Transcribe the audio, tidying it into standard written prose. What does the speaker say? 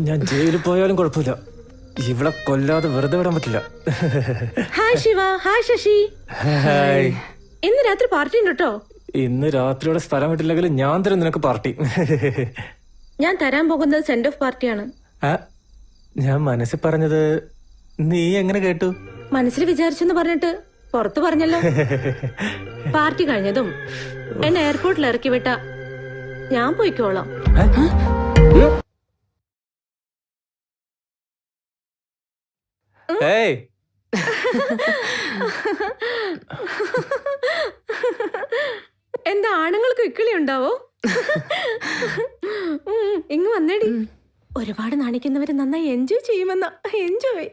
ഞാൻ ജയിലിൽ പോയാലും കുഴപ്പമില്ല. ഇവിടെ കൊല്ലാതെ വെറുതെ വിടാൻ പറ്റില്ല. Hi Shiva. Hi Shashi. Hi. ഇന്ന് രാത്രി പാർട്ടി ഉണ്ട് കേട്ടോ. ഇന്ന് രാത്രിയോടെ സ്ഥലം വിട്ടില്ലെങ്കിൽ ഞാൻ തരും നിനക്ക് പാർട്ടി. ഞാൻ തരാൻ പോകുന്നത് സെൻഡ് ഓഫ് പാർട്ടിയാണ്. ഞാൻ മനസ്സിൽ പറഞ്ഞത് നീ എങ്ങനെ കേട്ടു? മനസ്സിൽ വിചാരിച്ചെന്ന് പറഞ്ഞിട്ട് പുറത്തു പറഞ്ഞല്ലോ. പാർട്ടി കഴിഞ്ഞതും എന്നെ എയർപോർട്ടിൽ ഇറക്കി വിട്ട ഞാൻ പോയിക്കോളാം. ഏയ്, എന്താ ആണുങ്ങൾക്ക് ഇക്കിളി ഉണ്ടാവോ? ഇങ്ങ് വന്നേടി. ഒരുപാട് നാണിക്കുന്നവര് നന്നായി എൻജോയ് ചെയ്യുമെന്ന. എൻജോയ്.